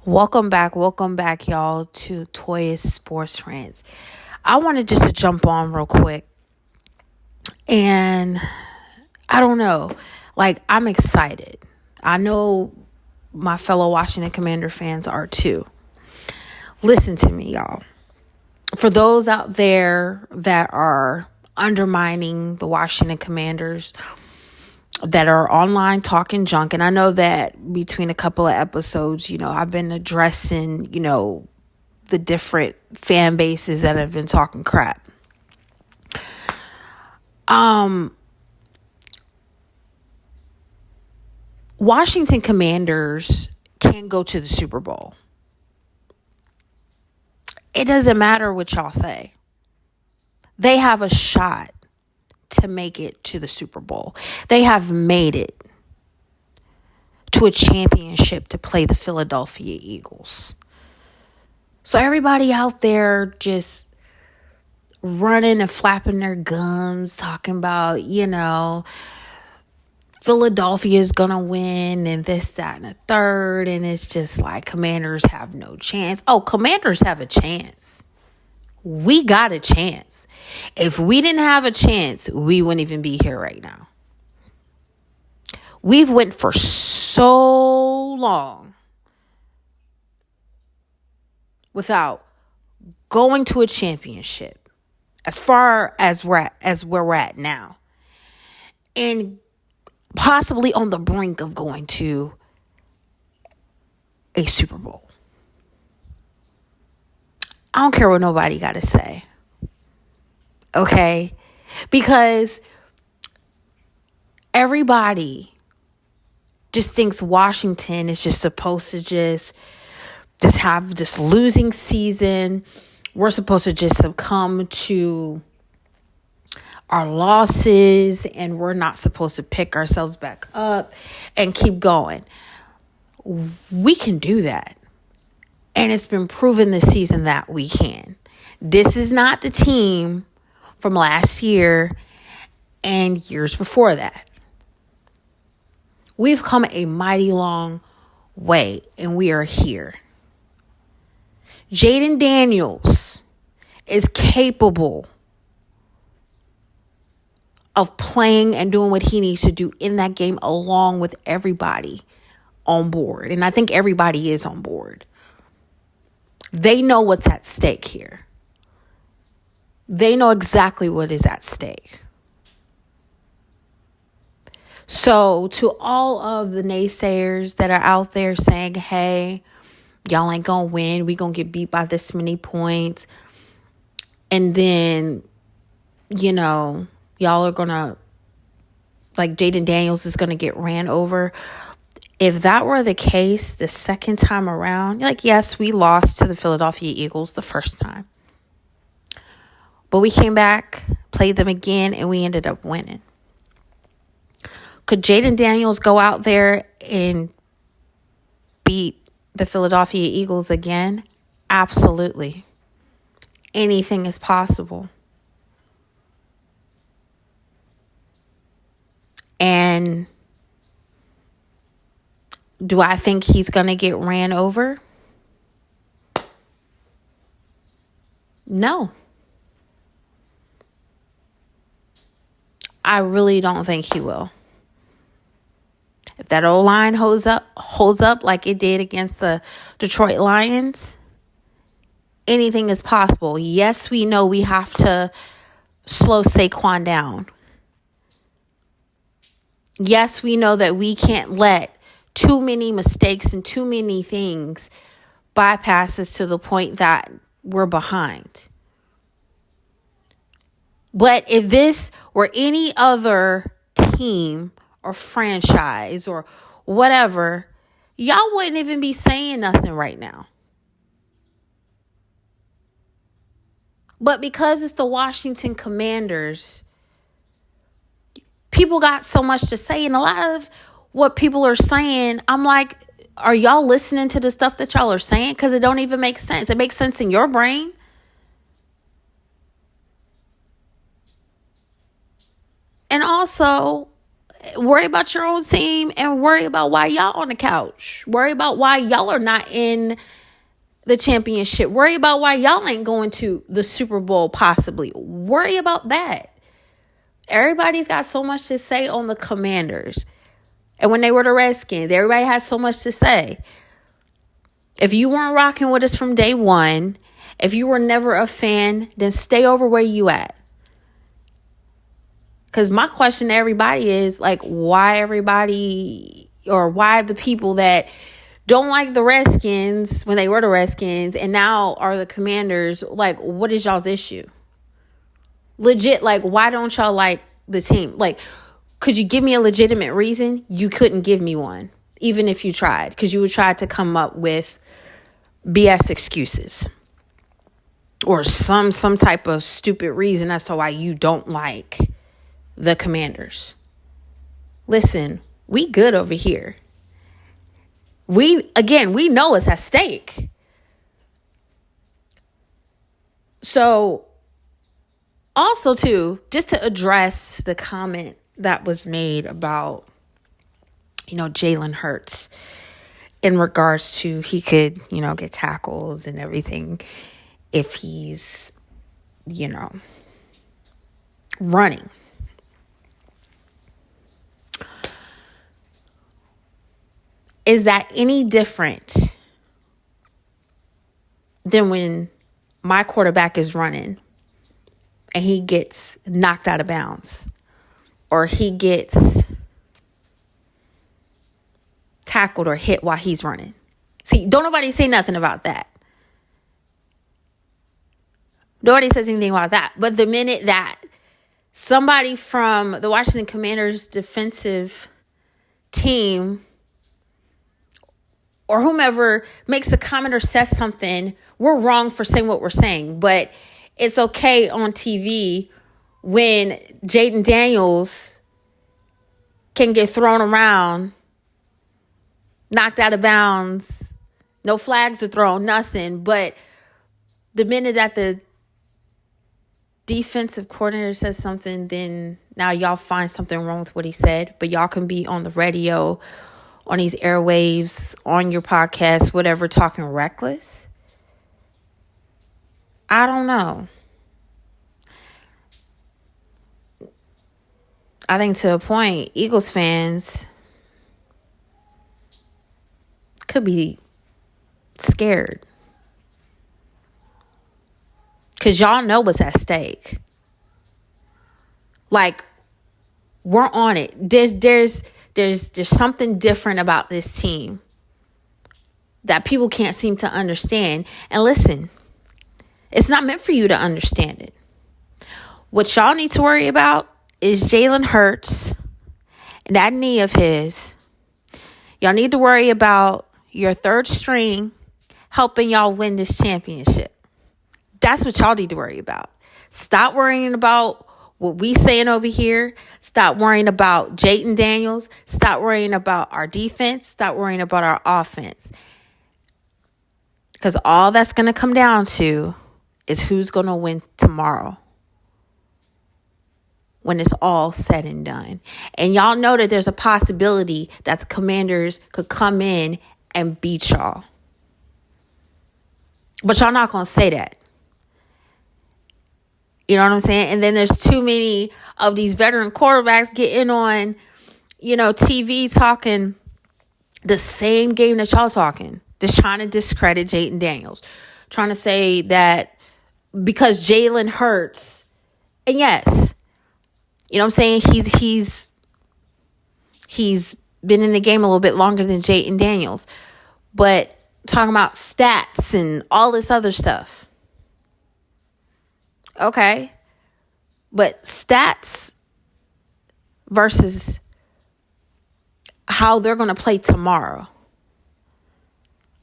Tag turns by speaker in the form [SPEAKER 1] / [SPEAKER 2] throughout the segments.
[SPEAKER 1] Welcome back, y'all, to Toya's Sports Rants. I wanted just to jump on real quick, and I don't know, I'm excited. I know my fellow Washington Commander fans are too. Listen to me, y'all. For those out there that are undermining the Washington Commanders, that are online talking junk, and I know that between a couple of episodes, I've been addressing, the different fan bases that have been talking crap. Washington Commanders can't go to the Super Bowl. It doesn't matter what y'all say. They have a shot to make it to the Super Bowl. They have made it to a championship to play the Philadelphia Eagles. So everybody out there just running and flapping their gums, talking about, Philadelphia is going to win and this, that, and the third. And it's just like Commanders have no chance. Oh, Commanders have a chance. We got a chance. If we didn't have a chance, we wouldn't even be here right now. We've went for so long without going to a championship as far as where we're at now, and possibly on the brink of going to a Super Bowl. I don't care what nobody got to say. Okay? Because everybody just thinks Washington is just supposed to just have this losing season. We're supposed to just succumb to our losses, and we're not supposed to pick ourselves back up and keep going. We can do that. And it's been proven this season that we can. This is not the team from last year and years before that. We've come a mighty long way, and we are here. Jaden Daniels is capable of playing and doing what he needs to do in that game along with everybody on board. And I think everybody is on board. They know what's at stake here. They know exactly what is at stake. So to all of the naysayers that are out there saying, hey, y'all ain't gonna win, we gonna get beat by this many points, and then, y'all are gonna, Jaden Daniels is gonna get ran over. If that were the case the second time around, yes, we lost to the Philadelphia Eagles the first time. But we came back, played them again, and we ended up winning. Could Jaden Daniels go out there and beat the Philadelphia Eagles again? Absolutely. Anything is possible. And do I think he's going to get ran over? No. I really don't think he will. If that O-line holds up like it did against the Detroit Lions, anything is possible. Yes, we know we have to slow Saquon down. Yes, we know that we can't let too many mistakes and too many things bypass us to the point that we're behind. But if this were any other team or franchise or whatever, y'all wouldn't even be saying nothing right now. But because it's the Washington Commanders, people got so much to say, and a lot of what people are saying, I'm like, are y'all listening to the stuff that y'all are saying? Because it don't even make sense. It makes sense in your brain. And also, Worry about your own team and worry about why y'all on the couch. Worry about why y'all are not in the championship. Worry about why y'all ain't going to the Super Bowl possibly. Worry about that. Everybody's got so much to say on the Commanders. And when they were the Redskins, everybody had so much to say. If you weren't rocking with us from day one, if you were never a fan, then stay over where you at. Because my question to everybody is, like, why everybody, or why the people that don't like the Redskins when they were the Redskins and now are the Commanders, like, what is y'all's issue? Legit, like, why don't y'all like the team? Like, could you give me a legitimate reason? You couldn't give me one, even if you tried, because you would try to come up with BS excuses or some type of stupid reason as to why you don't like the Commanders. Listen, we good over here. We know it's at stake. So also too, just to address the comment that was made about, Jalen Hurts in regards to he could, get tackles and everything if he's, running. Is that any different than when my quarterback is running and he gets knocked out of bounds or he gets tackled or hit while he's running? See, don't nobody say nothing about that. Nobody says anything about that. But the minute that somebody from the Washington Commanders defensive team or whomever makes a comment or says something, we're wrong for saying what we're saying. But it's okay on TV when Jaden Daniels can get thrown around, knocked out of bounds, no flags are thrown, nothing. But the minute that the defensive coordinator says something, then now y'all find something wrong with what he said. But y'all can be on the radio, on these airwaves, on your podcast, whatever, talking reckless. I don't know. I think to a point, Eagles fans could be scared. Because y'all know what's at stake. Like, we're on it. There's something different about this team that people can't seem to understand. And listen, it's not meant for you to understand it. What y'all need to worry about is Jalen Hurts and that knee of his. Y'all need to worry about your third string helping y'all win this championship. That's what y'all need to worry about. Stop worrying about what we saying over here. Stop worrying about Jaden Daniels. Stop worrying about our defense. Stop worrying about our offense. Because all that's going to come down to is who's going to win tomorrow when it's all said and done. And y'all know that there's a possibility that the Commanders could come in and beat y'all. But y'all not going to say that. You know what I'm saying? And then there's too many of these veteran quarterbacks getting on, TV talking the same game that y'all talking. Just trying to discredit Jaden Daniels. Trying to say that because Jalen Hurts, and yes, you know what I'm saying? He's been in the game a little bit longer than Jaden Daniels. But talking about stats and all this other stuff. Okay, but stats versus how they're going to play tomorrow.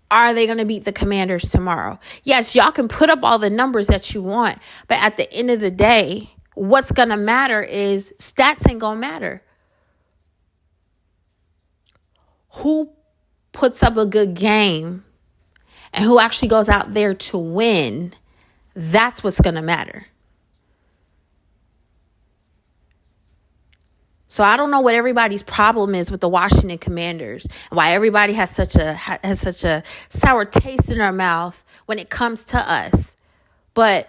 [SPEAKER 1] Are they going to beat the Commanders tomorrow? Yes, y'all can put up all the numbers that you want, but at the end of the day, what's going to matter is stats ain't going to matter. Who puts up a good game and who actually goes out there to win, that's what's going to matter. So I don't know what everybody's problem is with the Washington Commanders, and why everybody has such a sour taste in their mouth when it comes to us. But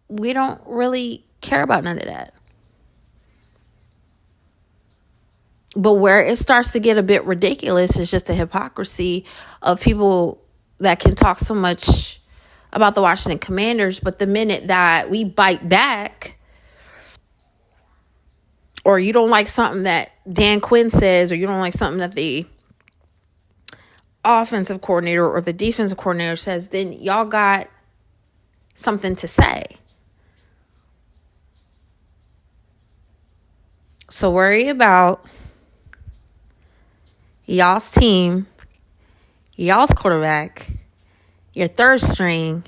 [SPEAKER 1] we don't really care about none of that. But where it starts to get a bit ridiculous is just the hypocrisy of people that can talk so much about the Washington Commanders, but the minute that we bite back, or you don't like something that Dan Quinn says, or you don't like something that the offensive coordinator or the defensive coordinator says, then y'all got something to say. So worry about y'all's team, y'all's quarterback, your third string,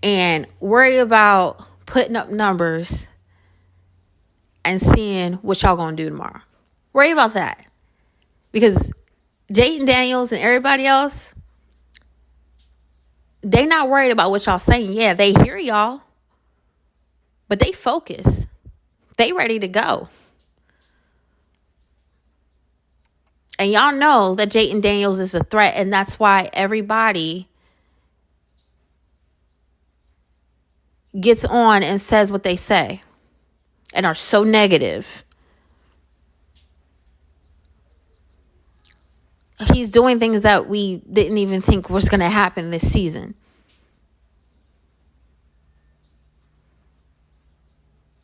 [SPEAKER 1] and worry about putting up numbers and seeing what y'all gonna do tomorrow. Worry about that. Because Jayden Daniels and everybody else, they not worried about what y'all saying. Yeah, they hear y'all, but they focus. They ready to go. And y'all know that Jayden Daniels is a threat, and that's why everybody gets on and says what they say and are so negative. He's doing things that we didn't even think was going to happen this season.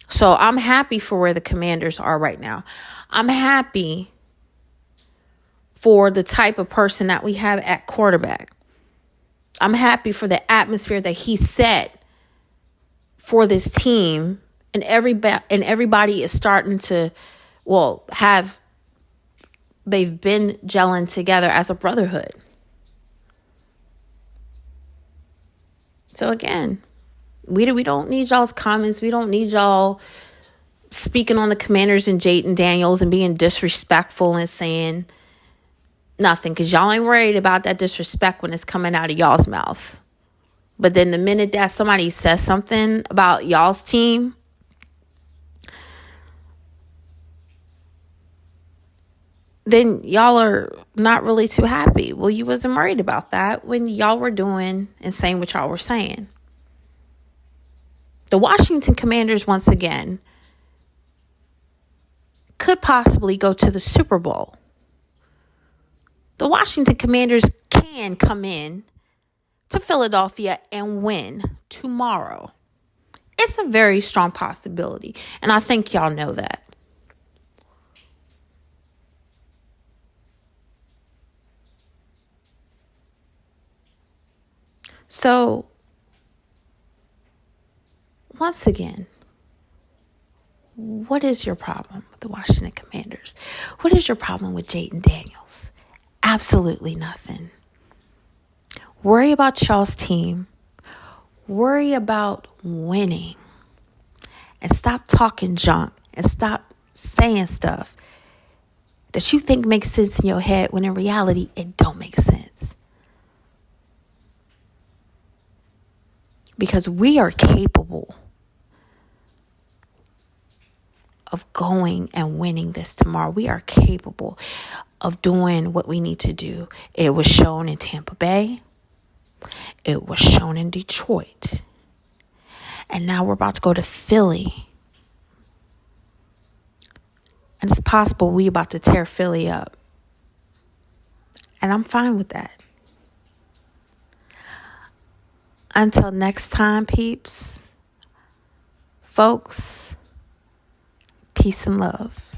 [SPEAKER 1] So I'm happy for where the Commanders are right now. I'm happy for the type of person that we have at quarterback. I'm happy for the atmosphere that he set for this team. And everybody is starting to, they've been gelling together as a brotherhood. So again, we don't need y'all's comments. We don't need y'all speaking on the Commanders and Jayden Daniels and being disrespectful and saying nothing, because y'all ain't worried about that disrespect when it's coming out of y'all's mouth. But then the minute that somebody says something about y'all's team, then y'all are not really too happy. Well, you wasn't worried about that when y'all were doing and saying what y'all were saying. The Washington Commanders, once again, could possibly go to the Super Bowl. The Washington Commanders can come in to Philadelphia and win tomorrow. It's a very strong possibility, and I think y'all know that. So, once again, what is your problem with the Washington Commanders? What is your problem with Jayden Daniels? Absolutely nothing. Worry about y'all's team. Worry about winning. And stop talking junk. And stop saying stuff that you think makes sense in your head when in reality it don't make sense. Because we are capable of going and winning this tomorrow. We are capable of doing what we need to do. It was shown in Tampa Bay. It was shown in Detroit. And now we're about to go to Philly. And it's possible we about to tear Philly up. And I'm fine with that. Until next time, peeps, folks, peace and love.